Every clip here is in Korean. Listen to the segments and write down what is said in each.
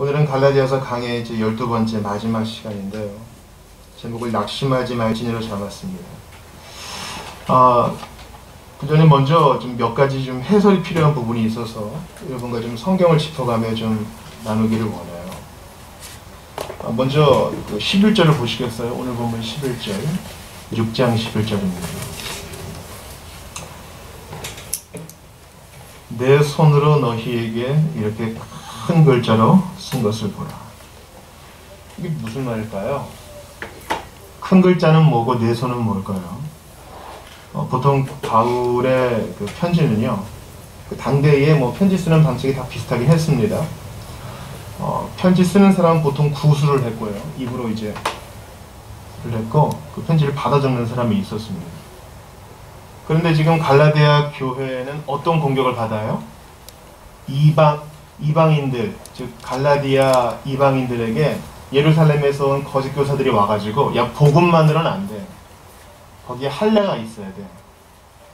오늘은 갈라디아서 강의 이제 12번째 마지막 시간인데요. 제목을 낙심하지 말지니로 잡았습니다. 그 전에 먼저 좀 몇 가지 좀 해설이 필요한 부분이 있어서 여러분과 좀 성경을 짚어가며 좀 나누기를 원해요. 먼저 그 11절을 보시겠어요? 오늘 본문 11절, 6장 11절입니다. 내 손으로 너희에게 이렇게 큰 글자로 쓴 것을 보라. 이게 무슨 말일까요? 큰 글자는 뭐고 내 손은 뭘까요? 보통 바울의 그 편지는요, 그 당대에 뭐 편지 쓰는 방식이 다 비슷하긴 했습니다. 편지 쓰는 사람은 보통 구술을 했고요. 입으로 이제 했고, 그 편지를 받아 적는 사람이 있었습니다. 그런데 지금 갈라디아 교회는 어떤 공격을 받아요? 이방인들, 즉 갈라디아 이방인들에게 예루살렘에서 온 거짓 교사들이 와가지고 야, 복음만으로는 안 돼. 거기에 할례가 있어야 돼.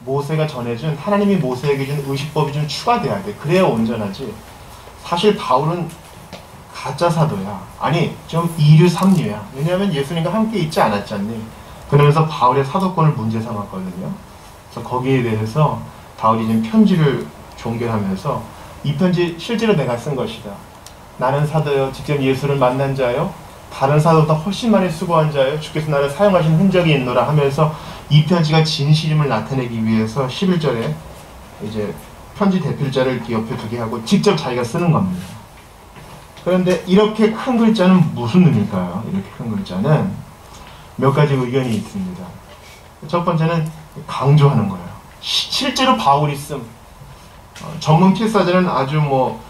모세가 전해준, 하나님이 모세에게 준 의식법이 좀 추가돼야 돼. 그래야 온전하지. 사실 바울은 가짜 사도야. 아니, 좀 이류 삼류야. 왜냐하면 예수님과 함께 있지 않았잖니. 그러면서 바울의 사도권을 문제 삼았거든요. 그래서 거기에 대해서 바울이 지금 편지를 종결하면서 이 편지 실제로 내가 쓴 것이다. 나는 사도요, 직접 예수를 만난 자요, 다른 사도보다 훨씬 많이 수고한 자요, 주께서 나를 사용하신 흔적이 있노라 하면서 이 편지가 진실임을 나타내기 위해서 11절에 이제 편지 대필자를 옆에 두게 하고 직접 자기가 쓰는 겁니다. 그런데 이렇게 큰 글자는 무슨 의미일까요? 이렇게 큰 글자는 몇 가지 의견이 있습니다. 첫 번째는 강조하는 거예요. 실제로 바울이 쓴 전문 필사자는 아주 뭐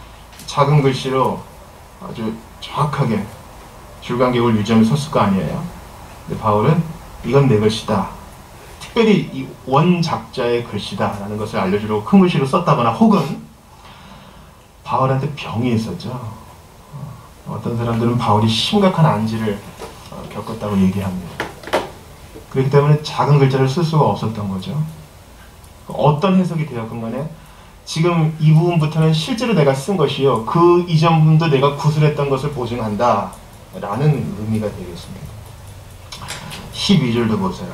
작은 글씨로 아주 정확하게 줄간격을 유지하며 썼을 거 아니에요. 근데 바울은 이건 내 글씨다. 특별히 이 원작자의 글씨다 라는 것을 알려주려고 큰 글씨로 썼다거나, 혹은 바울한테 병이 있었죠. 어떤 사람들은 바울이 심각한 안지를 겪었다고 얘기합니다. 그렇기 때문에 작은 글자를 쓸 수가 없었던 거죠. 어떤 해석이 되었건 간에 지금 이 부분부터는 실제로 내가 쓴 것이요, 그 이전 부분도 내가 구술했던 것을 보증한다 라는 의미가 되겠습니다. 12절도 보세요.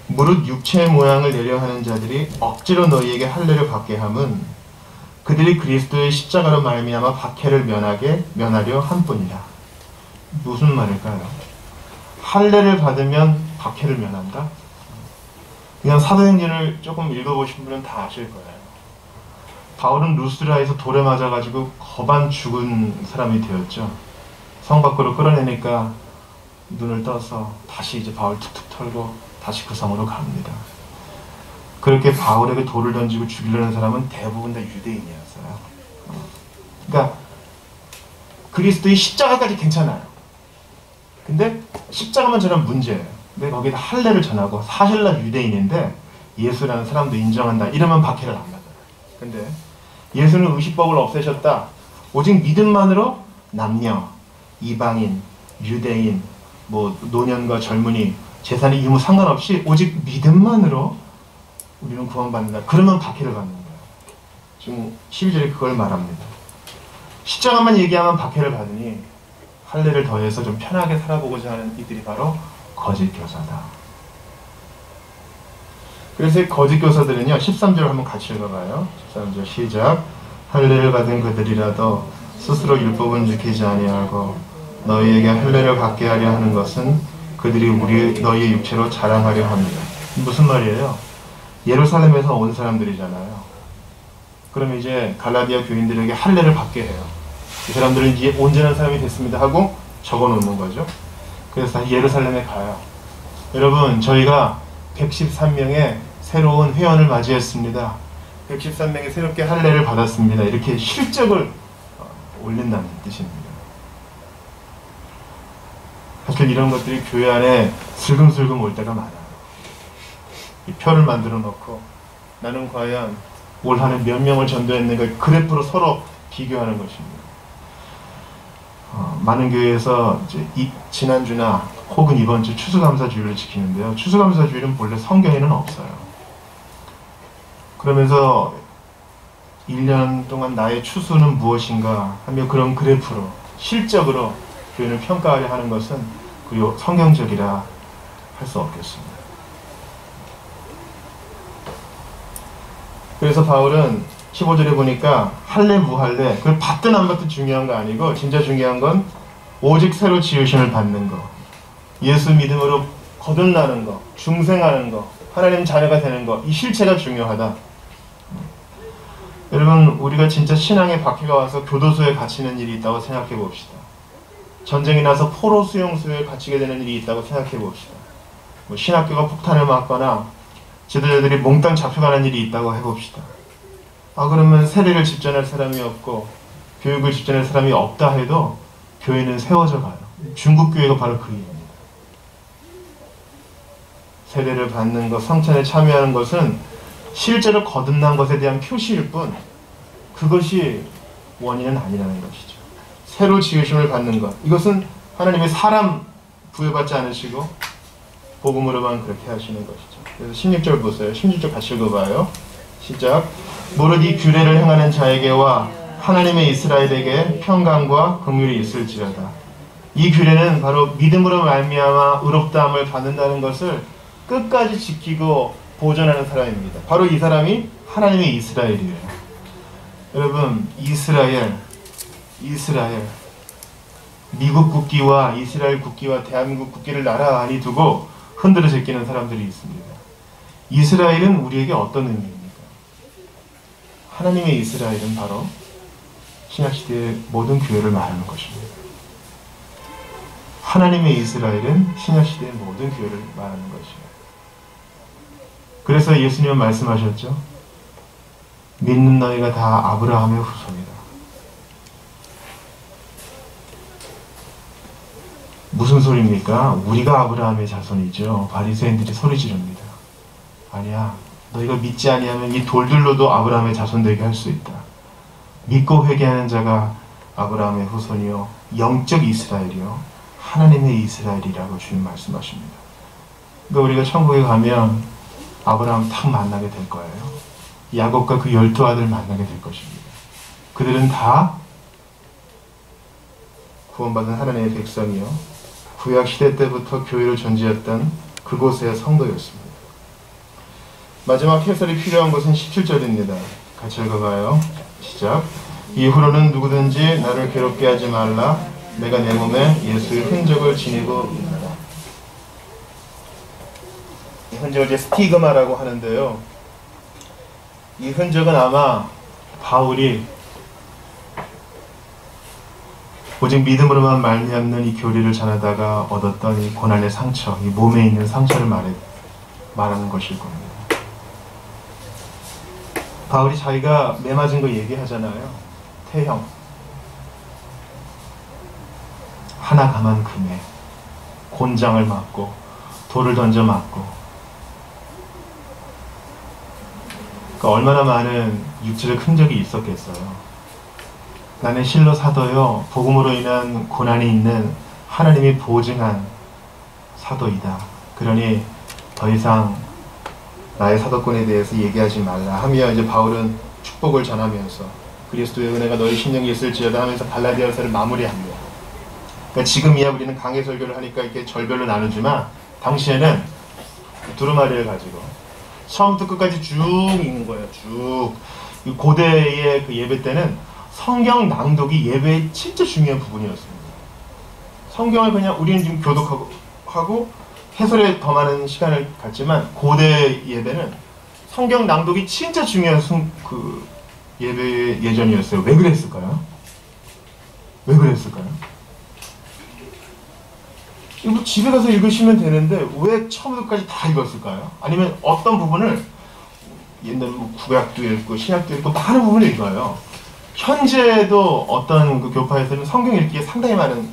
무릇 육체의 모양을 내려 하는 자들이 억지로 너희에게 할례를 받게 함은 그들이 그리스도의 십자가로 말미암아 박해를 면하려 함뿐이라. 무슨 말일까요? 할례를 받으면 박해를 면한다? 그냥 사도행전을 조금 읽어보신 분은 다 아실 거예요. 바울은 루스드라에서 돌에 맞아가지고 거반 죽은 사람이 되었죠. 성 밖으로 끌어내니까 눈을 떠서 다시 이제 바울 툭툭 털고 다시 그 성으로 갑니다. 그렇게 바울에게 돌을 던지고 죽이려는 사람은 대부분 다 유대인이었어요. 그러니까 그리스도의 십자가까지 괜찮아요. 근데 십자가만 전하면 문제예요. 근데 거기다 할례를 전하고 사실 난 유대인인데 예수라는 사람도 인정한다. 이러면 박해를 안 받아요. 근데 예수는 의식법을 없애셨다. 오직 믿음만으로 남녀, 이방인, 유대인, 뭐 노년과 젊은이, 재산의 유무 상관없이 오직 믿음만으로 우리는 구원받는다. 그러면 박해를 받는 거예요. 지금 12절에 그걸 말합니다. 십자가만 얘기하면 박해를 받으니 할례를 더해서 좀 편하게 살아보고자 하는 이들이 바로 거짓 교사다. 그래서 거짓 교사들은요, 13절 한번 같이 읽어봐요. 13절 시작. 할례를 받은 그들이라도 스스로 율법은 지키지 아니하고 너희에게 할례를 받게 하려 하는 것은 그들이 너희의 육체로 자랑하려 합니다. 무슨 말이에요? 예루살렘에서 온 사람들이잖아요. 그럼 이제 갈라디아 교인들에게 할례를 받게 해요. 이 사람들은 이제 온전한 사람이 됐습니다 하고 적어놓는 거죠. 그래서 다시 예루살렘에 가요. 여러분, 저희가 113명의 새로운 회원을 맞이했습니다. 113명이 새롭게 할례를 받았습니다. 이렇게 실적을 올린다는 뜻입니다. 사실 이런 것들이 교회 안에 슬금슬금 올 때가 많아요. 이 표를 만들어 놓고 나는 과연 올 한 해 몇 명을 전도했는가 그래프로 서로 비교하는 것입니다. 많은 교회에서 이제 지난주나 혹은 이번 주 추수감사주일을 지키는데요. 추수감사주일은 본래 성경에는 없어요. 그러면서 1년 동안 나의 추수는 무엇인가 하며 그런 그래프로 실적으로 교회를 평가하려 하는 것은 그리고 성경적이라 할 수 없겠습니다. 그래서 바울은 15절에 보니까 할례 무할례 그걸 받든 안 받든 중요한 거 아니고 진짜 중요한 건 오직 새로 지으심을 받는 거, 예수 믿음으로 거듭나는 거, 중생하는 거, 하나님 자녀가 되는 거, 이 실체가 중요하다. 여러분, 우리가 진짜 신앙의 박해가 와서 교도소에 갇히는 일이 있다고 생각해 봅시다. 전쟁이 나서 포로 수용소에 갇히게 되는 일이 있다고 생각해 봅시다. 뭐 신학교가 폭탄을 맞거나 지도자들이 몽땅 잡혀가는 일이 있다고 해봅시다. 그러면 세례를 집전할 사람이 없고 교육을 집전할 사람이 없다 해도 교회는 세워져 가요. 중국 교회가 바로 그 일입니다. 세례를 받는 것, 성찬에 참여하는 것은 실제로 거듭난 것에 대한 표시일 뿐 그것이 원인은 아니라는 것이죠. 새로 지으심을 받는 것, 이것은 하나님의 사람 부여받지 않으시고 복음으로만 그렇게 하시는 것이죠. 그래서 16절 보세요. 16절 같이 읽어봐요. 시작. 무릇 이 규례를 행하는 자에게와 하나님의 이스라엘에게 평강과 긍휼이 있을지어다. 이 규례는 바로 믿음으로 말미암아 의롭다함을 받는다는 것을 끝까지 지키고 보존하는 사람입니다. 바로 이 사람이 하나님의 이스라엘이에요. 여러분, 이스라엘 미국 국기와 이스라엘 국기와 대한민국 국기를 나란히 두고 흔들어 제끼는 사람들이 있습니다. 이스라엘은 우리에게 어떤 의미입니까? 하나님의 이스라엘은 바로 신약시대의 모든 교회를 말하는 것입니다. 하나님의 이스라엘은 신약시대의 모든 교회를 말하는 것이에요. 그래서 예수님은 말씀하셨죠. 믿는 너희가 다 아브라함의 후손이다. 무슨 소리입니까? 우리가 아브라함의 자손이죠. 바리새인들이 소리 지릅니다. 아니야. 너희가 믿지 아니하면 이 돌들로도 아브라함의 자손 되게 할 수 있다. 믿고 회개하는 자가 아브라함의 후손이요 영적 이스라엘이요 하나님의 이스라엘이라고 주님 말씀하십니다. 그러니까 우리가 천국에 가면 아브라함 딱 만나게 될 거예요. 야곱과 그 12아들 만나게 될 것입니다. 그들은 다 구원받은 하나님의 백성이요 구약시대 때부터 교회를 존재했던 그곳의 성도였습니다. 마지막 해설이 필요한 것은 17절입니다. 같이 읽어봐요. 시작. 이후로는 누구든지 나를 괴롭게 하지 말라. 내가 내 몸에 예수의 흔적을 지니고 있노라. 이 흔적을 이제 스티그마라고 하는데요. 이 흔적은 아마 바울이 오직 믿음으로만 말미암는 이 교리를 전하다가 얻었던 이 고난의 상처, 이 몸에 있는 상처를 말하는 것일 겁니다. 바울이 자기가 매 맞은 거 얘기하잖아요. 태형, 하나 감한 금에 곤장을 맞고 돌을 던져 맞고, 그러니까 얼마나 많은 육체적 흔적이 있었겠어요. 나는 실로 사도요 복음으로 인한 고난이 있는 하나님이 보증한 사도이다. 그러니 더 이상 나의 사도권에 대해서 얘기하지 말라 하며 이제 바울은 축복을 전하면서 그리스도의 은혜가 너희 심령에 있을지어다 하면서 갈라디아서를 마무리합니다. 그러니까 지금이야 우리는 강해 설교를 하니까 이렇게 절별로 나누지만 당시에는 두루마리를 가지고 처음부터 끝까지 쭉 읽는 거예요. 쭉. 고대의 그 예배 때는 성경 낭독이 예배의 진짜 중요한 부분이었습니다. 성경을 그냥 우리는 지금 교독하고 해설에 더 많은 시간을 갖지만 고대 예배는 성경 낭독이 진짜 중요한 그 예배 예전이었어요. 왜 그랬을까요? 왜 그랬을까요? 이거 집에 가서 읽으시면 되는데 왜 처음부터까지 다 읽었을까요? 아니면 어떤 부분을 옛날 구약도 읽고 신약도 읽고 많은 부분을 읽어요. 현재도 어떤 그 교파에서는 성경 읽기에 상당히 많은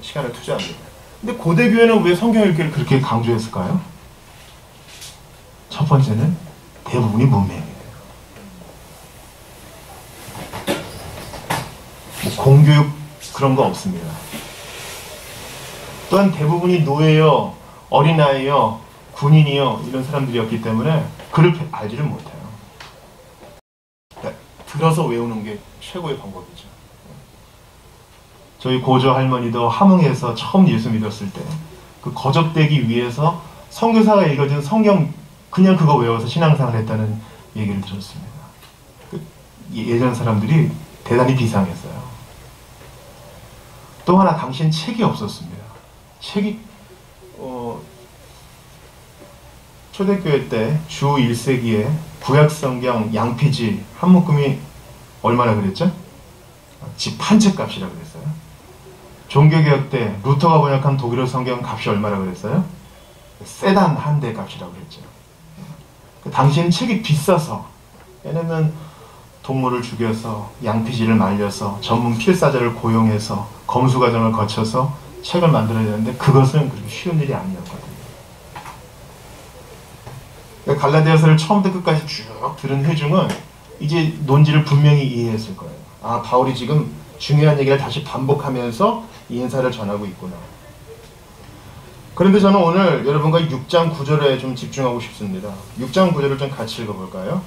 시간을 투자합니다. 근데 고대 교회는 왜 성경 읽기를 그렇게 강조했을까요? 첫 번째는 대부분이 문맹이에요. 공교육 그런 거 없습니다. 또한 대부분이 노예요, 어린아이요, 군인이요 이런 사람들이었기 때문에 글을 알지를 못해요. 들어서 외우는 게 최고의 방법이죠. 저희 고조 할머니도 함흥에서 처음 예수 믿었을 때 그 거적대기 위해서 선교사가 읽어준 성경 그냥 그거 외워서 신앙생활을 했다는 얘기를 들었습니다. 예전 사람들이 대단히 비상했어요. 또 하나 당시엔 책이 없었습니다. 책이 초대교회 때 주 1세기에 구약성경 양피지 한 묶음이 얼마나 그랬죠? 집 한 채 값이라고 그랬어요. 종교개혁 때 루터가 번역한 독일어 성경 값이 얼마나 그랬어요? 세단 한 대 값이라고 그랬죠. 당시엔 책이 비싸서, 왜냐면 동물을 죽여서 양피지를 말려서 전문 필사자를 고용해서 검수 과정을 거쳐서 책을 만들어야 되는데 그것은 그렇게 쉬운 일이 아니었거든요. 갈라디아서를 처음부터 끝까지 쭉 들은 회중은 이제 논지를 분명히 이해했을 거예요. 아, 바울이 지금 중요한 얘기를 다시 반복하면서 이 인사를 전하고 있구나. 그런데 저는 오늘 여러분과 6장 9절에 좀 집중하고 싶습니다. 6장 9절을 좀 같이 읽어볼까요?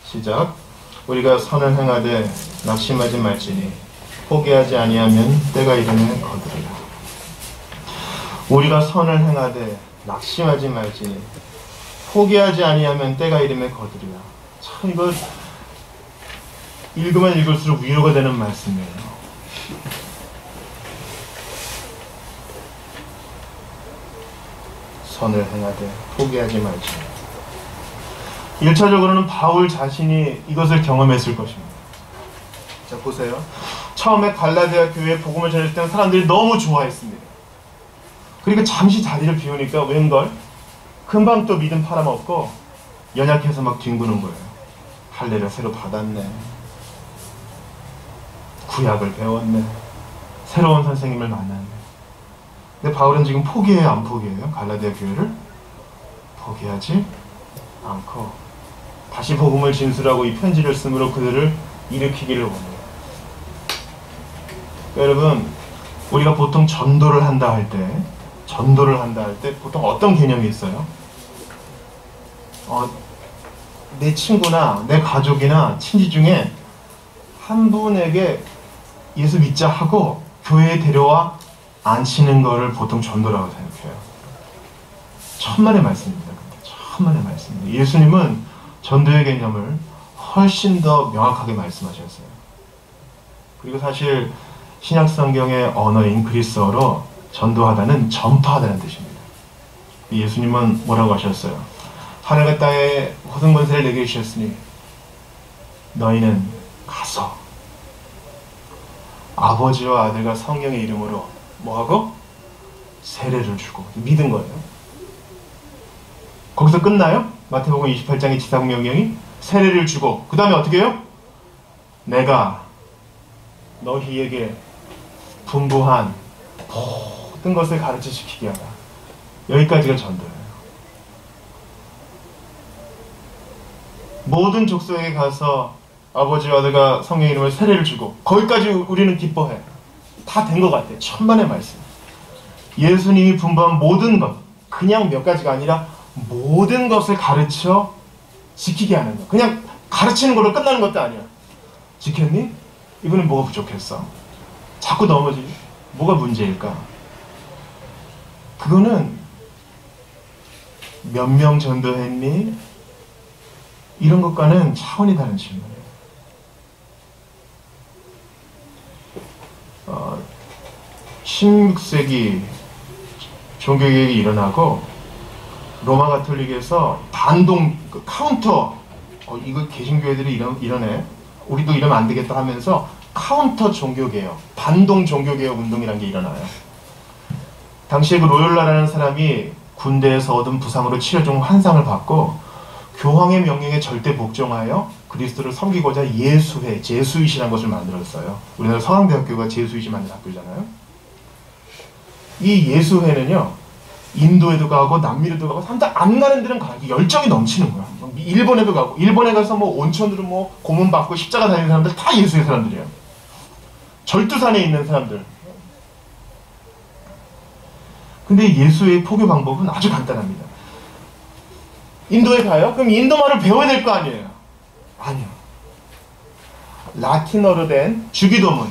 시작. 우리가 선을 행하되 낙심하지 말지니 포기하지 아니하면 때가 이르면 거두리라. 우리가 선을 행하되 낙심하지 말지니 포기하지 아니하면 때가 이르면 거두리라. 참 이거 읽으면 읽을수록 위로가 되는 말씀이에요. 선을 행하되 포기하지 말지. 1차적으로는 바울 자신이 이것을 경험했을 것입니다. 자, 보세요. 처음에 갈라디아 교회에 복음을 전했을 때는 사람들이 너무 좋아했습니다. 그리고 잠시 자리를 비우니까 웬걸 금방 또 믿음 팔아먹고 연약해서 막 뒹구는 거예요. 할례를 새로 받았네. 구약을 배웠네. 새로운 선생님을 만났네. 근데 바울은 지금 포기해요, 안 포기해요? 갈라디아 교회를 포기하지 않고 다시 복음을 진술하고 이 편지를 쓰므로 그들을 일으키기를 원해요. 여러분, 우리가 보통 전도를 한다 할 때 보통 어떤 개념이 있어요? 내 친구나 내 가족이나 친지 중에 한 분에게 예수 믿자 하고 교회에 데려와 앉히는 거를 보통 전도라고 생각해요. 천만의 말씀입니다. 천만의 말씀입니다. 예수님은 전도의 개념을 훨씬 더 명확하게 말씀하셨어요. 그리고 사실 신약 성경의 언어인 그리스어로 전도하다는 전파하다는 뜻입니다. 예수님은 뭐라고 하셨어요? 하늘과 땅에 모든 권세를 내게 주셨으니 너희는 가서 아버지와 아들과 성령의 이름으로 뭐하고? 세례를 주고. 믿은 거예요. 거기서 끝나요? 마태복음 28장의 지상명령이 세례를 주고 그 다음에 어떻게 해요? 내가 너희에게 분부한 모든 것을 가르치시키게 하라. 여기까지가 전도예요. 모든 족속에게 가서 아버지와 아들과 성령의 이름으로 세례를 주고 거기까지 우리는 기뻐해. 다 된 것 같아. 천만의 말씀. 예수님이 분부한 모든 것, 그냥 몇 가지가 아니라 모든 것을 가르쳐 지키게 하는 것. 그냥 가르치는 걸로 끝나는 것도 아니야. 지켰니? 이번엔 뭐가 부족했어? 자꾸 넘어지니? 뭐가 문제일까? 그거는 몇 명 전도했니? 이런 것과는 차원이 다른 질문이에요. 16세기 종교개혁이 일어나고 로마 가톨릭에서 반동, 카운터, 이거 개신교회들이 이러네. 우리도 이러면 안 되겠다 하면서 카운터 종교개혁, 반동 종교개혁 운동이라는 게 일어나요. 당시에 그 로욜라라는 사람이 군대에서 얻은 부상으로 치료 중 환상을 받고 교황의 명령에 절대 복종하여 그리스도를 섬기고자 예수회, 제수잇이라는 것을 만들었어요. 우리나라 서강대학교가 제수잇이 만든 학교잖아요. 이 예수회는요, 인도에도 가고 남미에도 가고 사람들 안 가는 데는 가. 열정이 넘치는 거야. 일본에도 가고, 일본에 가서 뭐 온천으로 뭐 고문 받고 십자가 다니는 사람들 다 예수의 사람들이에요. 절두산에 있는 사람들. 근데 예수의 포교 방법은 아주 간단합니다. 인도에 가요? 그럼 인도말을 배워야 될 거 아니에요? 아니요. 라틴어로 된 주기도문,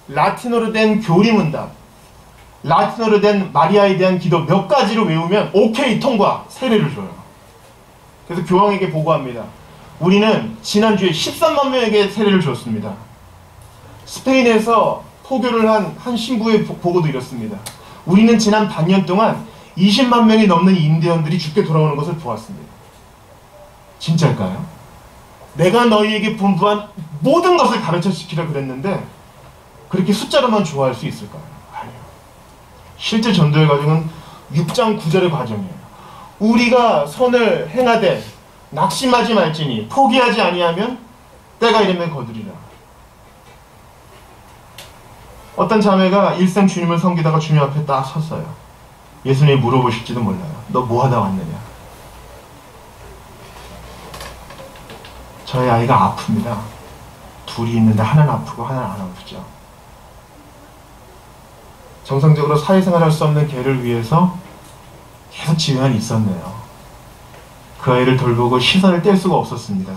라틴어로 된 교리문답, 라틴어로 된 마리아에 대한 기도 몇 가지로 외우면 오케이 통과, 세례를 줘요. 그래서 교황에게 보고합니다. 우리는 지난주에 13만 명에게 세례를 줬습니다. 스페인에서 포교를 한 신부의 보고도 이렇습니다. 우리는 지난 반년 동안 20만 명이 넘는 인디언들이 죽게 돌아오는 것을 보았습니다. 진짜일까요? 내가 너희에게 분부한 모든 것을 가르쳐시키라 그랬는데 그렇게 숫자로만 좋아할 수 있을까요? 아니요. 실제 전도의 과정은 6장 9절의 과정이에요. 우리가 선을 행하되 낙심하지 말지니 포기하지 아니하면 때가 이르면 거두리라. 어떤 자매가 일생 주님을 섬기다가 주님 앞에 딱 섰어요. 예수님이 물어보실지도 몰라요. 너 뭐 하다 왔느냐? 저희 아이가 아픕니다. 둘이 있는데 하나는 아프고 하나는 안 아프죠. 정상적으로 사회생활 할 수 없는 걔를 위해서 계속 지원이 있었네요. 그 아이를 돌보고 시선을 뗄 수가 없었습니다.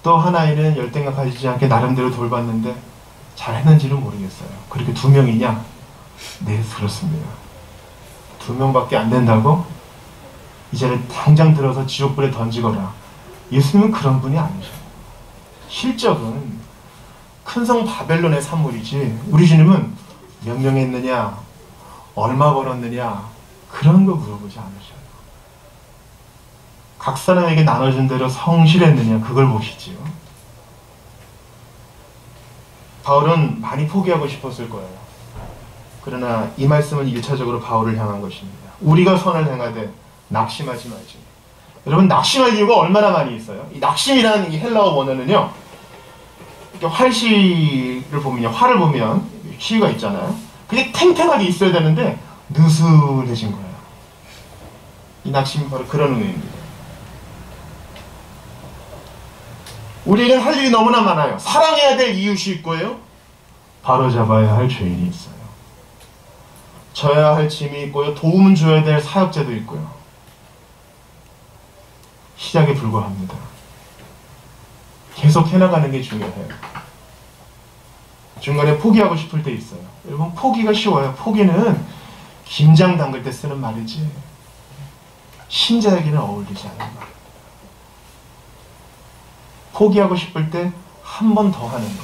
또 한 아이는 열등감 가지지 않게 나름대로 돌봤는데 잘했는지는 모르겠어요. 그렇게 2명이냐? 네, 그렇습니다. 2명밖에 안 된다고? 이 자리에 당장 들어서 지옥불에 던지거라. 예수님은 그런 분이 아니죠. 실적은 큰 성 바벨론의 산물이지 우리 주님은 몇 명 했느냐, 얼마 벌었느냐 그런 거 물어보지 않으셔요. 각 사람에게 나눠준 대로 성실했느냐 그걸 보시지요. 바울은 많이 포기하고 싶었을 거예요. 그러나 이 말씀은 1차적으로 바울을 향한 것입니다. 우리가 선을 행하되 낙심하지 말지. 여러분, 낙심할 이유가 얼마나 많이 있어요. 이 낙심이라는 이 헬라어 원어는요, 활시를 보면요, 활을 보면 시가 있잖아요. 그게 탱탱하게 있어야 되는데 느슨해진 거예요. 이 낙심이 바로 그런 의미입니다. 우리는 할 일이 너무나 많아요. 사랑해야 될 이웃이 있고요, 바로잡아야 할 죄인이 있어요. 져야 할 짐이 있고요, 도움을 줘야 될 사역자도 있고요. 시작에 불과합니다. 계속 해나가는 게 중요해요. 중간에 포기하고 싶을 때 있어요. 여러분, 포기가 쉬워요. 포기는 김장 담글 때 쓰는 말이지 신자에게는 어울리지 않는 말. 포기하고 싶을 때 한 번 더 하는 거.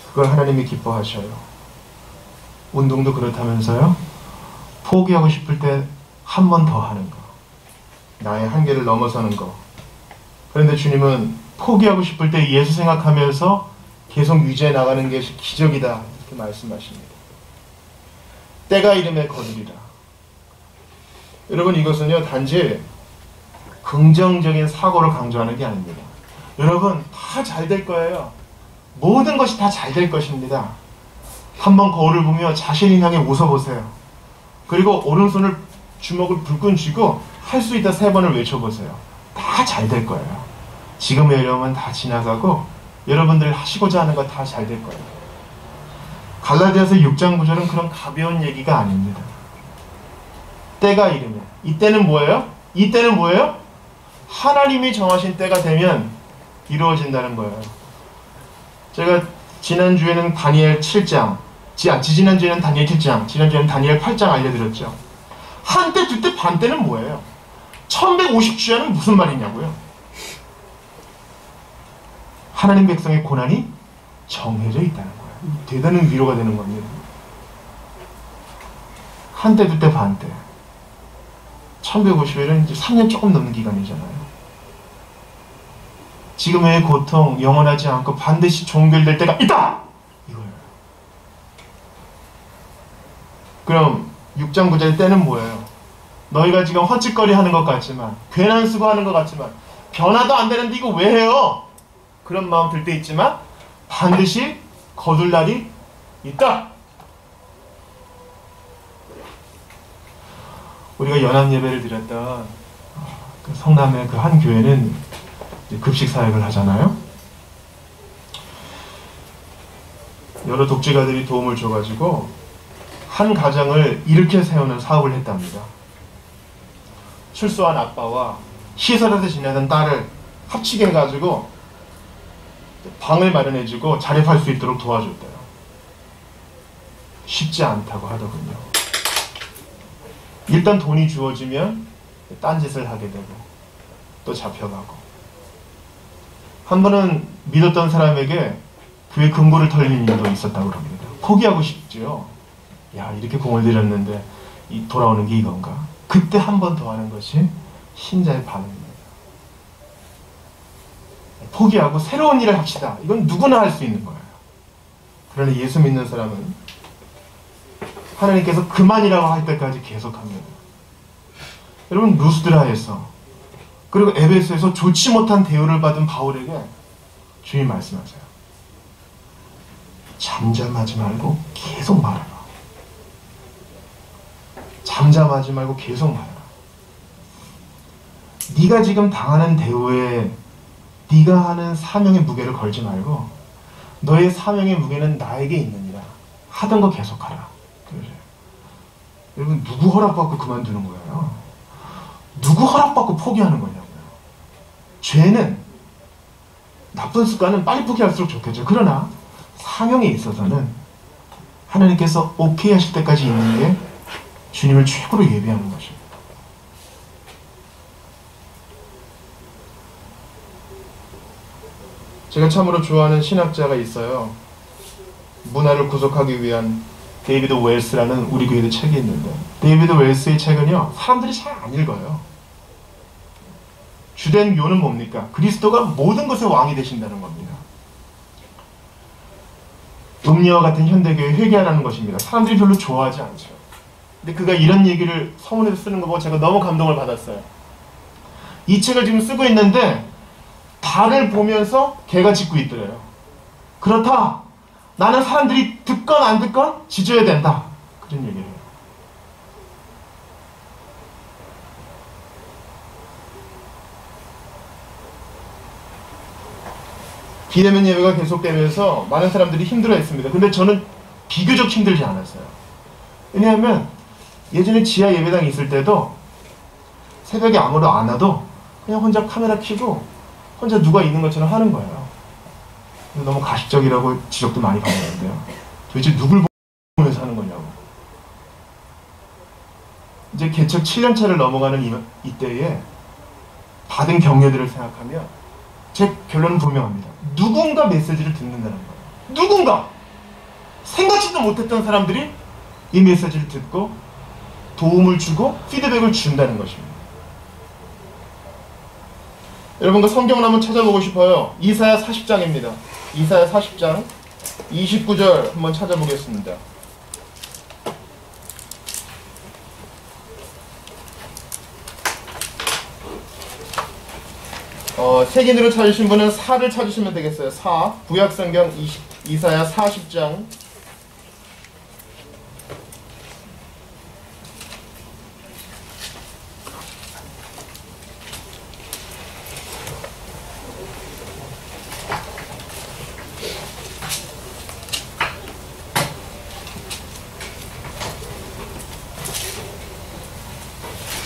그걸 하나님이 기뻐하셔요. 운동도 그렇다면서요. 포기하고 싶을 때 한 번 더 하는 거. 나의 한계를 넘어서는 거. 그런데 주님은 포기하고 싶을 때 예수 생각하면서 계속 유지해 나가는 것이 기적이다 이렇게 말씀하십니다. 때가 이름에 거두리라. 여러분, 이것은요 단지 긍정적인 사고를 강조하는 게 아닙니다. 여러분, 다 잘 될 거예요. 모든 것이 다 잘 될 것입니다. 한번 거울을 보며 자신을 향해 웃어보세요. 그리고 오른손을 주먹을 불끈 쥐고 할 수 있다 3번을 외쳐보세요. 다 잘 될 거예요. 지금의 어려움은 다 지나가고 여러분들 하시고자 하는 거 다 잘 될 거예요. 갈라디아서 6장 9절은 그런 가벼운 얘기가 아닙니다. 때가 이르면, 이때는 뭐예요? 이때는 뭐예요? 하나님이 정하신 때가 되면 이루어진다는 거예요. 제가 지난주에는 다니엘 7장, 지지난주에는 다니엘 7장, 지난주에는 다니엘 8장 알려드렸죠. 한때, 두때, 반때는 뭐예요? 1150주야는 무슨 말이냐고요? 하나님 백성의 고난이 정해져 있다는 거예요. 대단한 위로가 되는 겁니다. 한때, 두때, 반때. 1150일은 이제 3년 조금 넘는 기간이잖아요. 지금의 고통 영원하지 않고 반드시 종결될 때가 있다! 이거예요. 그럼 6장 9절 때는 뭐예요? 너희가 지금 헛짓거리 하는 것 같지만, 괜한 수고하는 것 같지만, 변화도 안 되는데 이거 왜 해요? 그런 마음 들 때 있지만 반드시 거둘 날이 있다! 우리가 연합 예배를 드렸던 그 성남의 그 한 교회는 급식 사역을 하잖아요. 여러 독재가들이 도움을 줘가지고 한 가정을 일으켜 세우는 사업을 했답니다. 출소한 아빠와 시설에서 지내던 딸을 합치게 해가지고 방을 마련해주고 자립할 수 있도록 도와줬대요. 쉽지 않다고 하더군요. 일단 돈이 주어지면 딴짓을 하게 되고 또 잡혀가고, 한 번은 믿었던 사람에게 그의 금고를 털린 일도 있었다고 합니다. 포기하고 싶죠. 야, 이렇게 공을 들였는데 돌아오는 게 이건가? 그때 한 번 더 하는 것이 신자의 반응입니다. 포기하고 새로운 일을 합시다. 이건 누구나 할 수 있는 거예요. 그러나 예수 믿는 사람은 하나님께서 그만이라고 할 때까지 계속합니다. 여러분, 루스드라에서 그리고 에베소에서 좋지 못한 대우를 받은 바울에게 주님 말씀하세요. 잠잠하지 말고 계속 말해라. 잠잠하지 말고 계속 말해라. 네가 지금 당하는 대우에 네가 하는 사명의 무게를 걸지 말고 너의 사명의 무게는 나에게 있느니라. 하던 거 계속하라. 그러세요. 여러분, 누구 허락받고 그만두는 거예요? 누구 허락받고 포기하는 거냐고요. 죄는, 나쁜 습관은 빨리 포기할수록 좋겠죠. 그러나 사명에 있어서는 하나님께서 오케이 하실 때까지 있는 게 주님을 최고로 예배하는 것입니다. 제가 참으로 좋아하는 신학자가 있어요. 문화를 구속하기 위한 데이비드 웰스라는 우리 교회도 책이 있는데, 데이비드 웰스의 책은요, 사람들이 잘 안 읽어요. 주된 묘는 뭡니까? 그리스도가 모든 것의 왕이 되신다는 겁니다. 음료와 같은 현대교회 회개하라는 것입니다. 사람들이 별로 좋아하지 않죠. 근데 그가 이런 얘기를 서문에서 쓰는 거 보고 제가 너무 감동을 받았어요. 이 책을 지금 쓰고 있는데 달을 보면서 개가 짖고 있더래요. 그렇다. 나는 사람들이 듣건 안 듣건 짖어야 된다. 그런 얘기를 해요. 비대면 예배가 계속되면서 많은 사람들이 힘들어했습니다. 근데 저는 비교적 힘들지 않았어요. 왜냐하면 예전에 지하 예배당에 있을 때도 새벽에 아무도 안 와도 그냥 혼자 카메라 켜고 혼자 누가 있는 것처럼 하는 거예요. 너무 가식적이라고 지적도 많이 받았는데요. 도대체 누굴 보면서 하는 거냐고. 이제 개척 7년차를 넘어가는 이때에 받은 격려들을 생각하면 제 결론은 분명합니다. 누군가 메시지를 듣는다는 거예요. 누군가! 생각지도 못했던 사람들이 이 메시지를 듣고 도움을 주고 피드백을 준다는 것입니다. 여러분과 성경을 한번 찾아보고 싶어요. 이사야 40장입니다. 이사야 40장 29절 한번 찾아보겠습니다. 색인으로 찾으신 분은 4를 찾으시면 되겠어요. 4. 구약성경 이사야 40장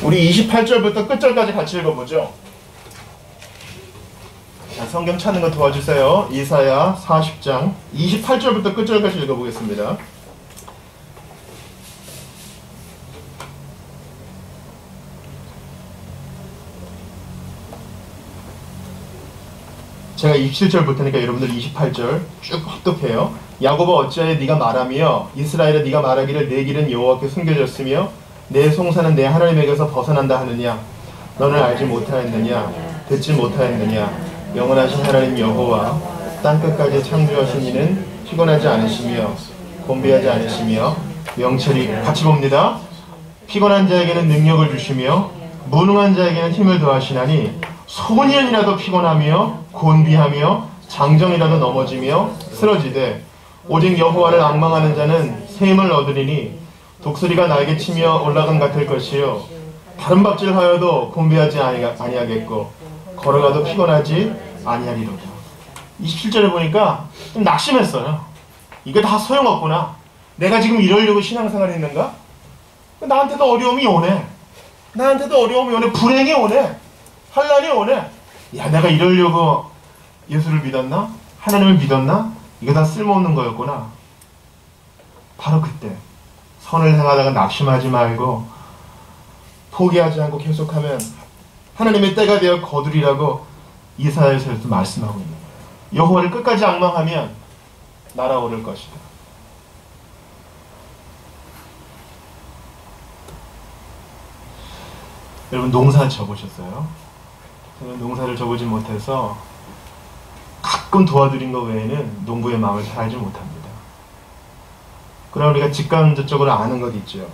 우리 28절부터 끝절까지 같이 읽어보죠. 자, 성경 찾는 거 도와주세요. 이사야 40장 28절부터 끝절까지 읽어보겠습니다. 제가 27절부터니까 여러분들 28절 쭉 합독해요. 야곱아 어찌하여 네가 말하며 이스라엘아 네가 말하기를 내 길은 여호와께 숨겨졌으며 내 송사는 내 하나님에게서 벗어난다 하느냐. 너는 알지 못하였느냐. 듣지 못하였느냐. 영원하신 하나님 여호와 땅끝까지 창조하신 이는 피곤하지 않으시며 곤비하지 않으시며 명철이, 같이 봅니다. 피곤한 자에게는 능력을 주시며 무능한 자에게는 힘을 더하시나니 소년이라도 피곤하며 곤비하며 장정이라도 넘어지며 쓰러지되 오직 여호와를 앙망하는 자는 새 힘을 얻으리니 독수리가 날개 치며 올라간 같을 것이요 다른 밥질하여도 곤비하지 아니하겠고 걸어가도 피곤하지 아니하리로다. 27절에 보니까 좀 낙심했어요. 이게 다 소용없구나. 내가 지금 이러려고 신앙생활을 했는가? 나한테도 어려움이 오네. 나한테도 어려움이 오네. 불행이 오네. 환난이 오네. 야, 내가 이러려고 예수를 믿었나? 하나님을 믿었나? 이거 다 쓸모없는 거였구나. 바로 그때 선을 행하다가 낙심하지 말고 포기하지 않고 계속하면 하나님의 때가 되어 거두리라고 이사야서에서 말씀하고 있는 거예요. 여호와를 끝까지 앙망하면 날아오를 것이다. 여러분, 농사 져보셨어요? 저는 농사를 져보지 못해서 가끔 도와드린 것 외에는 농부의 마음을 잘 알지 못합니다. 그러나 우리가 직간접적으로 아는 것 있죠.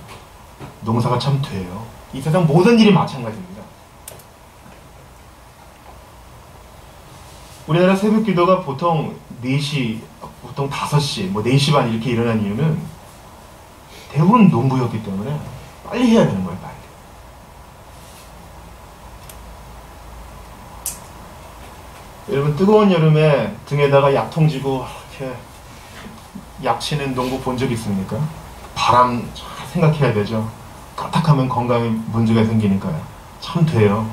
농사가 참 돼요. 이 세상 모든 일이 마찬가지입니다. 우리나라 새벽 기도가 보통 4시, 보통 5시, 4시 반 이렇게 일어난 이유는 대부분 농부였기 때문에 빨리 해야 되는 거예요, 빨리. 여러분, 뜨거운 여름에 등에다가 약통 지고 이렇게 약치는 농부 본 적 있습니까? 바람 잘 생각해야 되죠. 까딱하면 건강에 문제가 생기니까요. 참 돼요.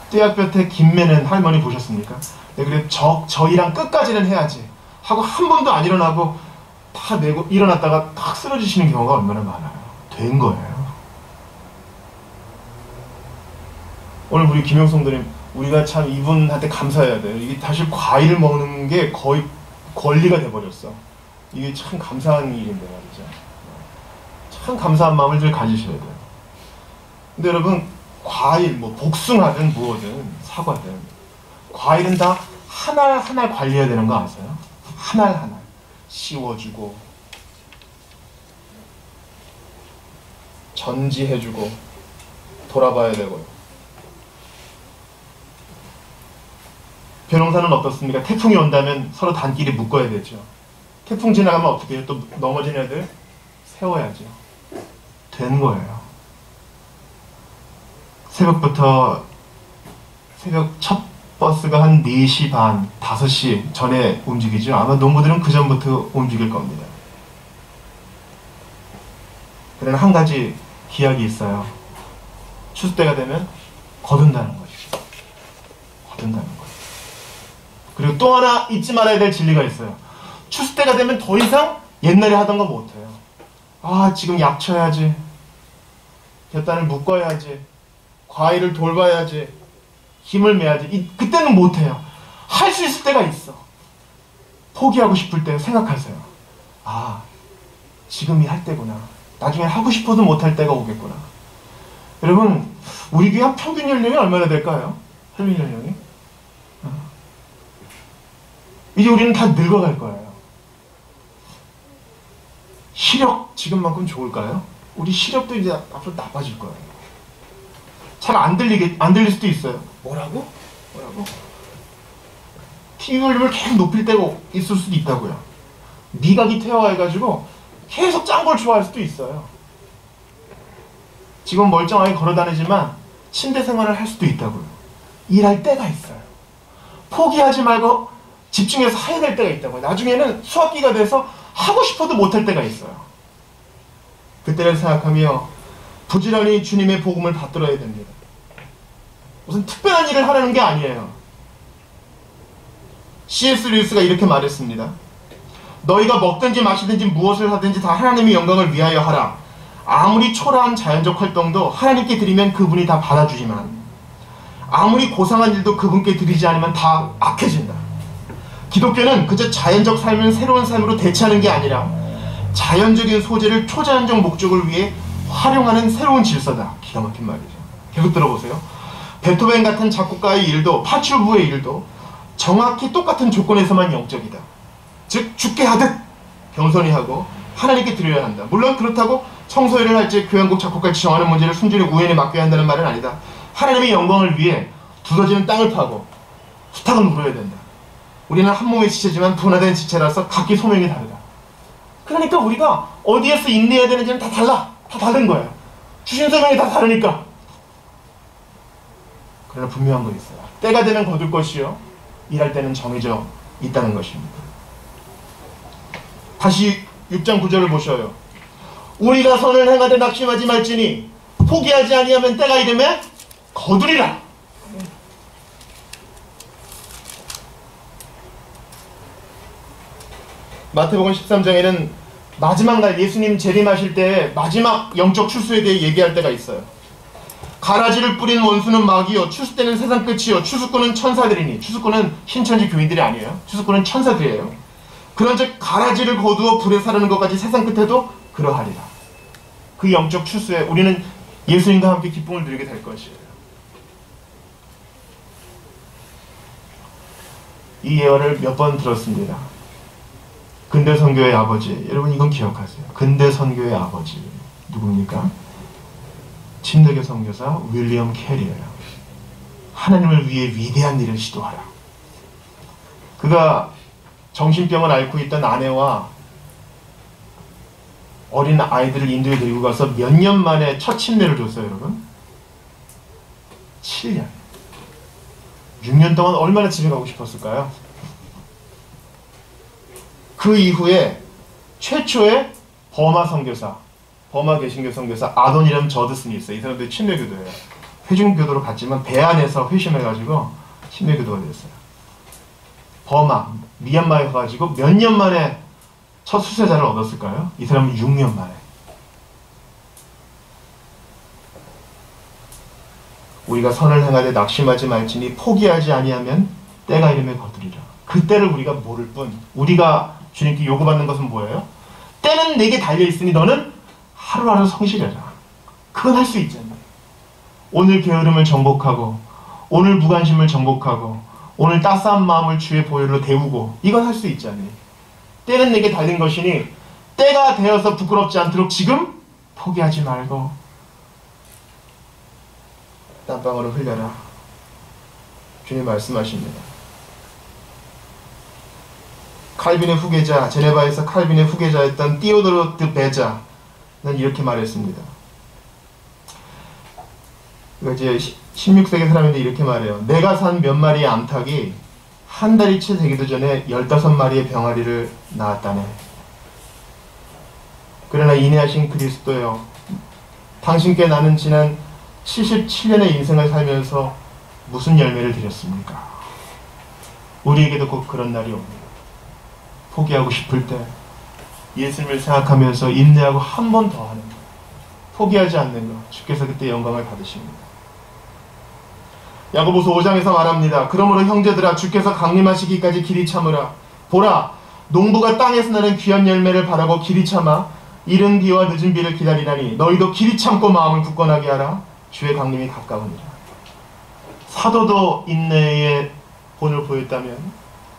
떼약볕에 김 매는 할머니 보셨습니까? 네, 그래 저희랑 끝까지는 해야지 하고 한 번도 안 일어나고 다 내고 일어났다가 탁 쓰러지시는 경우가 얼마나 많아요. 된 거예요. 오늘 우리 김영성들님, 우리가 참 이분한테 감사해야 돼요. 이게 사실 과일을 먹는 게 거의 권리가 돼버렸어. 이게 참 감사한 일인데 말이죠. 참 감사한 마음을 늘 가지셔야 돼요. 근데 여러분, 과일, 복숭아든 무엇든 사과든 과일은 다 하나 하나 관리해야 되는 거 아세요? 하나 하나 씌워주고 전지해주고 돌아봐야 되고요. 벼농사는 어떻습니까? 태풍이 온다면 서로 단끼리 묶어야 되죠. 태풍 지나가면 어떻게 해요? 또 넘어진 애들 세워야죠. 된 거예요. 새벽부터 새벽 첫 버스가 한 4시 반, 5시 전에 움직이죠. 아마 농부들은 그 전부터 움직일 겁니다. 그러나 한 가지 기약이 있어요. 추수 때가 되면 거둔다는 것이죠. 거둔다는 거예요. 그리고 또 하나 잊지 말아야 될 진리가 있어요. 추수 때가 되면 더 이상 옛날에 하던 거 못해요. 아, 지금 약 쳐야지. 곁단을 묶어야지. 과일을 돌봐야지. 힘을 내야지. 그때는 못해요. 할 수 있을 때가 있어. 포기하고 싶을 때 생각하세요. 아, 지금이 할 때구나. 나중에 하고 싶어도 못할 때가 오겠구나. 여러분, 우리 교회 평균 연령이 얼마나 될까요? 평균 연령이? 이제 우리는 다 늙어갈 거예요. 시력 지금만큼 좋을까요? 우리 시력도 이제 앞으로 나빠질 거예요. 잘 안 들릴 수도 있어요. 뭐라고? TV 볼륨을 계속 높일 때가 있을 수도 있다고요. 미각이 퇴화해가지고 계속 짠 걸 좋아할 수도 있어요. 지금 멀쩡하게 걸어다니지만 침대 생활을 할 수도 있다고요. 일할 때가 있어요. 포기하지 말고 집중해서 해야 될 때가 있다고요. 나중에는 수학기가 돼서 하고 싶어도 못할 때가 있어요. 그때를 생각하며 부지런히 주님의 복음을 받들어야 됩니다. 무슨 특별한 일을 하려는 게 아니에요. C.S. 루이스가 이렇게 말했습니다. 너희가 먹든지 마시든지 무엇을 하든지 다 하나님의 영광을 위하여 하라. 아무리 초라한 자연적 활동도 하나님께 드리면 그분이 다 받아주지만 아무리 고상한 일도 그분께 드리지 않으면 다 악해진다. 기독교는 그저 자연적 삶을 새로운 삶으로 대체하는 게 아니라 자연적인 소재를 초자연적 목적을 위해 활용하는 새로운 질서다. 기가 막힌 말이죠. 계속 들어보세요. 베토벤 같은 작곡가의 일도 파출부의 일도 정확히 똑같은 조건에서만 영적이다. 즉 죽게 하듯 겸손히 하고 하나님께 드려야 한다. 물론 그렇다고 청소일을 할지 교향곡 작곡까지 정하는 문제를 순전히 우연히 맡겨야 한다는 말은 아니다. 하나님의 영광을 위해 두더지는 땅을 파고 수탉은 물어야 된다. 우리는 한 몸의 지체지만 분화된 지체라서 각기 소명이 다르다. 그러니까 우리가 어디에서 인내해야 되는지는 다 달라. 다 다른 거예요. 주신 소명이 다 다르니까. 그러나 분명한 거 있어요. 때가 되면 거둘 것이요 일할 때는 정해져 있다는 것입니다. 다시 6장 9절을 보셔요. 우리가 선을 행하되 낙심하지 말지니 포기하지 아니하면 때가 이르매 거두리라. 마태복음 13장에는 마지막 날 예수님 재림하실 때 마지막 영적 추수에 대해 얘기할 때가 있어요. 가라지를 뿌린 원수는 마귀요 추수때는 세상 끝이요 추수꾼은 천사들이니, 추수꾼은 신천지 교인들이 아니에요. 추수꾼은 천사들이에요. 그런즉 가라지를 거두어 불에 사르는 것까지 세상 끝에도 그러하리라. 그 영적 추수에 우리는 예수님과 함께 기쁨을 누리게 될 것이에요. 이 예언을 몇 번 들었습니다. 근대 선교의 아버지, 여러분 이건 기억하세요. 근대 선교의 아버지 누굽니까? 침례교 선교사 윌리엄 캐리예요. 하나님을 위해 위대한 일을 시도하라. 그가 정신병을 앓고 있던 아내와 어린 아이들을 인도에 데리고 가서 몇 년 만에 첫 침례를 줬어요, 여러분. 7년. 6년 동안 얼마나 집에 가고 싶었을까요? 그 이후에 최초의 버마 선교사, 버마 개신교 선교사 아도니람 저드슨이 있어요. 이 사람들이 침례교도예요. 회중교도로 갔지만 배 안에서 회심해가지고 침례교도가 됐어요. 버마, 미얀마에 가가지고 몇 년 만에 첫 수세자를 얻었을까요? 이 사람은 6년 만에. 우리가 선을 행하되 낙심하지 말지니 포기하지 아니하면 때가 이름에 거두리라. 그 때를 우리가 모를 뿐, 우리가 주님께 요구받는 것은 뭐예요? 때는 내게 달려있으니 너는 하루하루 성실해라. 그건 할 수 있잖아요. 오늘 게으름을 정복하고, 오늘 무관심을 정복하고, 오늘 따스한 마음을 주의 보혈로 데우고, 이건 할 수 있잖아요. 때는 내게 달린 것이니 때가 되어서 부끄럽지 않도록 지금 포기하지 말고 땀방울을 흘려라. 주님 말씀하십니다. 칼빈의 후계자, 제네바에서 칼빈의 후계자였던 티오도르 드 베자는 이렇게 말했습니다. 이제 16세기 사람인데 이렇게 말해요. 내가 산 몇 마리의 암탉이 한 달이 채 되기도 전에 15마리의 병아리를 낳았다네. 그러나 인내하신 그리스도여, 당신께 나는 지난 77년의 인생을 살면서 무슨 열매를 드렸습니까? 우리에게도 꼭 그런 날이 옵니다. 포기하고 싶을 때 예수님을 생각하면서 인내하고 한 번 더 하는 것, 포기하지 않는 것, 주께서 그때 영광을 받으십니다. 야고보서 5장에서 말합니다. 그러므로 형제들아, 주께서 강림하시기까지 길이 참으라. 보라, 농부가 땅에서 나는 귀한 열매를 바라고 길이 참아 이른 비와 늦은 비를 기다리라니 너희도 길이 참고 마음을 굳건하게 하라. 주의 강림이 가까우니라. 사도도 인내의 본을 보였다면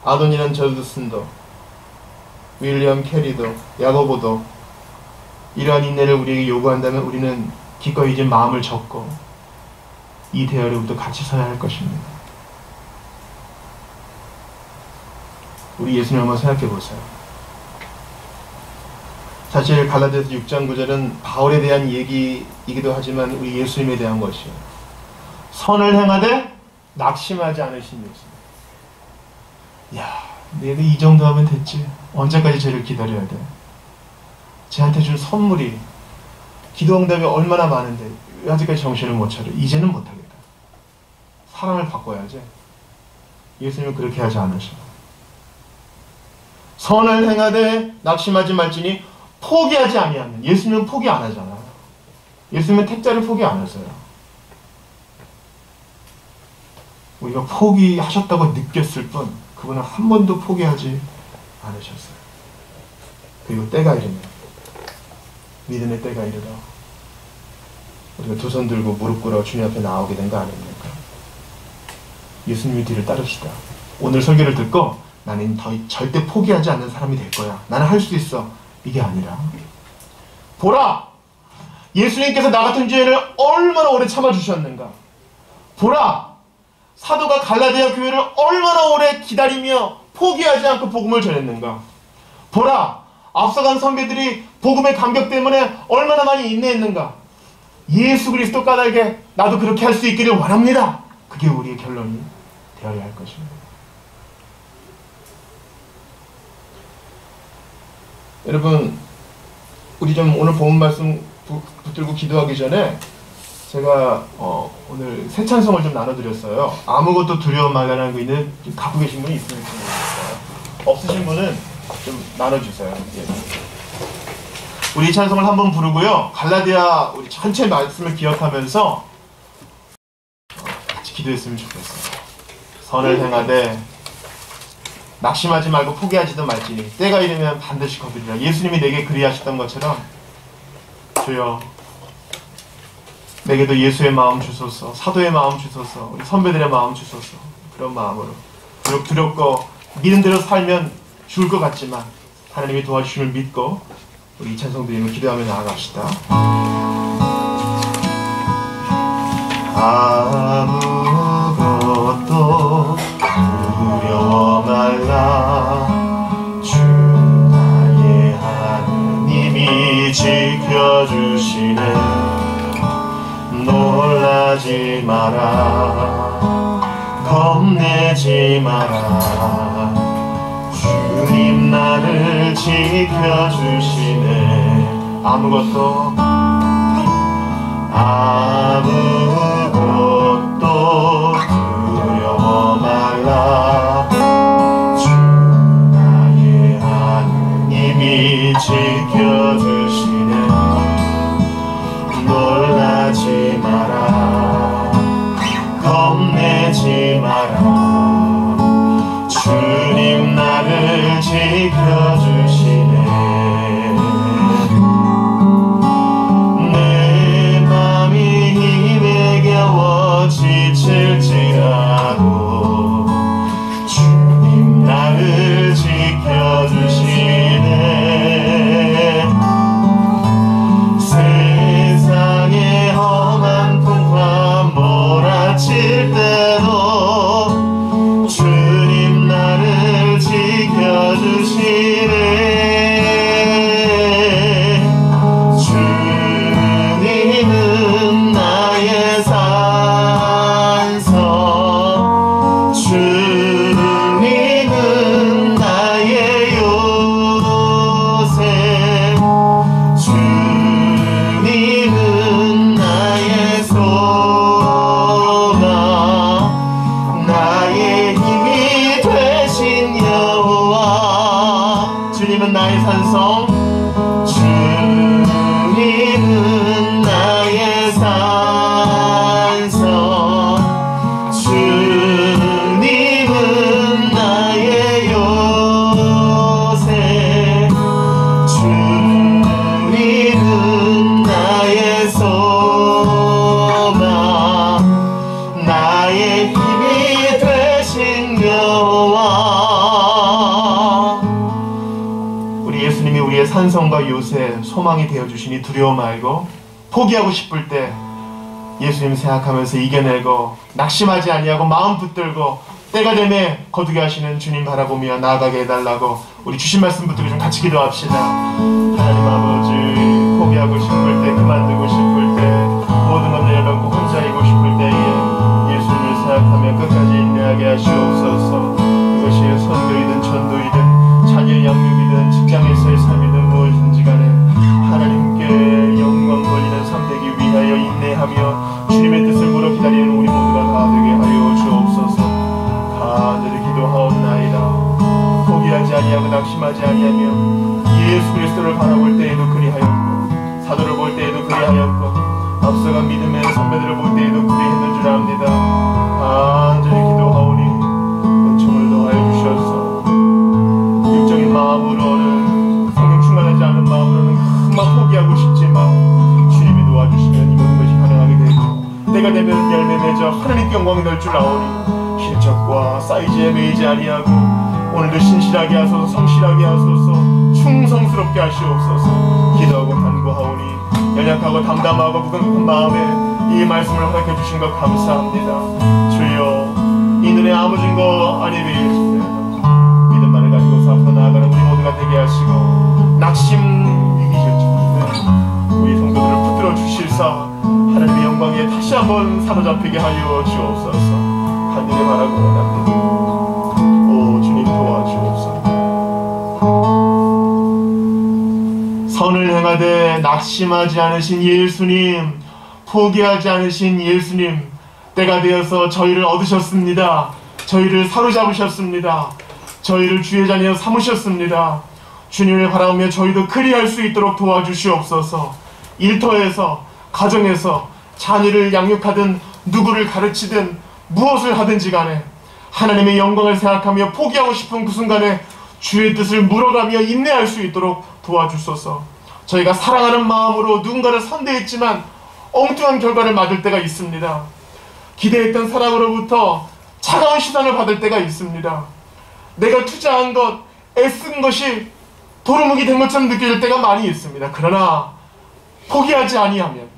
아도니란 저드슨도, 윌리엄 캐리도, 야고보도 이러한 인내를 우리에게 요구한다면 우리는 기꺼이 이제 마음을 접고 이 대열에부터 같이 서야 할 것입니다. 우리 예수님 한번 생각해 보세요. 사실 갈라디아서 6장 9절은 바울에 대한 얘기이기도 하지만 우리 예수님에 대한 것이에요. 선을 행하되 낙심하지 않으신 예수님. 야, 내가 이 정도 하면 됐지. 언제까지 쟤를 기다려야 돼? 쟤한테 준 선물이, 기도 응답이 얼마나 많은데 왜 아직까지 정신을 못 차려? 이제는 못하겠다. 사람을 바꿔야지. 예수님은 그렇게 하지 않으셔. 선을 행하되 낙심하지 말지니 포기하지 아니하면. 예수님은 포기 안 하잖아. 예수님은 택자를 포기 안 하세요. 우리가 포기하셨다고 느꼈을 뿐 그분은 한 번도 포기하지 않으셨어요. 그리고 때가 이르면, 믿음의 때가 이르러 우리가 두 손 들고 무릎 꿇어 주님 앞에 나오게 된 거 아닙니까? 예수님의 뒤를 따릅시다. 오늘 설교를 듣고 나는 절대 포기하지 않는 사람이 될 거야. 나는 할 수 있어. 이게 아니라, 보라! 예수님께서 나 같은 죄인을 얼마나 오래 참아주셨는가. 보라! 사도가 갈라디아 교회를 얼마나 오래 기다리며 포기하지 않고 복음을 전했는가. 보라! 앞서간 선배들이 복음의 감격 때문에 얼마나 많이 인내했는가. 예수 그리스도 까닭에 나도 그렇게 할 수 있기를 원합니다. 그게 우리의 결론이 되어야 할 것입니다. 여러분, 우리 좀 오늘 본문 말씀 붙들고 기도하기 전에 제가 오늘 새 찬송을 좀 나눠드렸어요. 아무것도 두려워 말라는 거 있는 갖고 계신 분이 있으면 좋겠어요. 없으신 분은 좀 나눠주세요. 예. 우리 이 찬송을 한번 부르고요. 갈라디아 우리 전체 말씀을 기억하면서 같이 기도했으면 좋겠어요. 선을 행하되 낙심하지 말고 포기하지도 말지니 때가 이르면 반드시 거두리라. 예수님이 내게 그리하셨던 것처럼 주여 내게도 예수의 마음 주소서, 사도의 마음 주소서, 우리 선배들의 마음 주소서. 그런 마음으로 비록 두렵고 믿은 대로 살면 죽을 것 같지만 하나님이 도와주심을 믿고 우리 이 찬송 드리며 기도하며 나아갑시다. 아무것도 두려워 말라. 주 나의 하느님이 지켜주시네. 놀라지 마라. 겁내지 마라. 주님 나를 지켜주시네. 아무것도 두려워 말라. 주 나의 하느님이 지켜주시네. 놀라지 마라. 겁내지 마라. 주님 나를 지켜주시네. 내 맘이 힘에 겨워 지칠지라도 주님 나를 지켜주시네. 세상에 험한 풍파 몰아칠 때도 주님 나를 지켜주시네. 주님은 나의 산성, 주님은 나의 요새, 주님은 나의 소망, 나의 힘이 되신 여호와. 주님은 나의 산성, 주님은 나의 산성, 주님은 나의 요새, 주님은 나의 소망, 나의 힘이 되신 여호와. 우리 예수님이 우리의 산성과 요새, 소망이 되어주시니 두려워 말고 포기하고 싶을 때 예수님 생각하면서 이겨내고 낙심하지 아니하고 마음 붙들고 때가 되매 거두게 하시는 주님 바라보며 나아가게 해달라고 우리 주신 말씀 붙들고 좀 같이 기도합시다. 하나님 아버지, 포기하고 싶을 때, 그만두고 싶을 때, 모든 것 내려놓고 혼자이고 싶을 때에 예수님을 생각하며 끝까지 인내하게 하시옵소서. 그것이 선교이든 전도이든 자녀의 양육이든 직장에서의 삶이든 무엇이든지 간에 하나님께 영광 돌리는 삶 되기 위하여 인내하며 주님의 뜻을 물어 기다리는 우리 모두가 다 되게 하여 주옵소서. 간절히 기도하옵나이다. 포기하지 아니하고 낙심하지 아니하며 예수 그리스도를 바라볼 때에도 그리하였고 사도를 볼 때에도 그리하였고 앞서간 믿음의 선배들을 볼 때에도 그리했는 줄 압니다. 간절히 기도하오니 은총을 더하여 주셔서 육적인 마음으로는, 성령 충만하지 않은 마음으로는 금방 포기하고 싶지만 주님이 도와주시면 이 모든 것이 가능하게 되고 때가 되면 열매 맺어 하나님께 영광이 날 줄 아오니 실적과 사이즈에 매이지 아니하고 오늘도 신실하게 하소서, 성실하게 하소서, 충성스럽게 하시옵소서. 기도하고 간구하오니 연약하고 담담하고 무감한 마음에 이 말씀을 허락해 주신 것 감사합니다. 주여, 이 눈에 아무 증거 아니 되겠습니다. 믿음만을 가지고서 앞으로 나아가는 우리 모두가 되게 하시고 낙심 이기실 적에 우리 성도들을 붙들어 주실사 하나님의 영광에 다시 한번 사로잡히게 하여 주옵소서. 간절히 바라고 원합니다. 오 주님 도와주옵소서. 선을 행하되 낙심하지 않으신 예수님, 포기하지 않으신 예수님, 때가 되어서 저희를 얻으셨습니다. 저희를 사로잡으셨습니다. 저희를 주의 자녀 삼으셨습니다. 주님을 바라보며 저희도 그리할 수 있도록 도와주시옵소서. 일터에서, 가정에서 자녀를 양육하든 누구를 가르치든 무엇을 하든지 간에 하나님의 영광을 생각하며 포기하고 싶은 그 순간에 주의 뜻을 물어가며 인내할 수 있도록 도와주소서. 저희가 사랑하는 마음으로 누군가를 선대했지만 엉뚱한 결과를 맞을 때가 있습니다. 기대했던 사람으로부터 차가운 시선을 받을 때가 있습니다. 내가 투자한 것, 애쓴 것이 도루묵이 된 것처럼 느껴질 때가 많이 있습니다. 그러나 포기하지 아니하면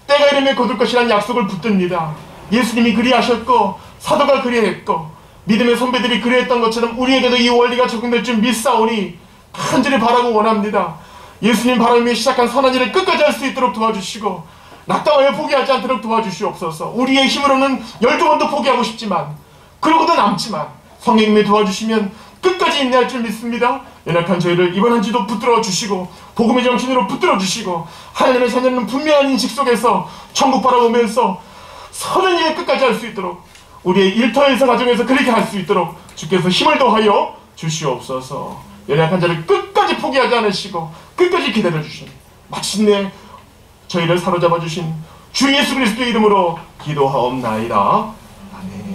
때가 이르면 거둘 것이라는 약속을 붙듭니다. 예수님이 그리하셨고 사도가 그리했고 믿음의 선배들이 그리했던 것처럼 우리에게도 이 원리가 적용될 줄 믿사오니 간절히 바라고 원합니다. 예수님 바라며 시작한 선한 일을 끝까지 할 수 있도록 도와주시고 낙담하여 포기하지 않도록 도와주시옵소서. 우리의 힘으로는 12번도 포기하고 싶지만 그러고도 남지만 성령님이 도와주시면 끝까지 인내할 줄 믿습니다. 연약한 저희를 이번 한 주도 붙들어 주시고 복음의 정신으로 붙들어 주시고 하나님의 자녀는 분명한 인식 속에서 천국 바라보면서 선한 일을 끝까지 할 수 있도록 우리의 일터에서 가정에서 그렇게 할 수 있도록 주께서 힘을 더하여 주시옵소서. 연약한 자를 끝까지 포기하지 않으시고 끝까지 기다려 주신 마침내 저희를 사로잡아 주신 주 예수 그리스도의 이름으로 기도하옵나이다. 아멘.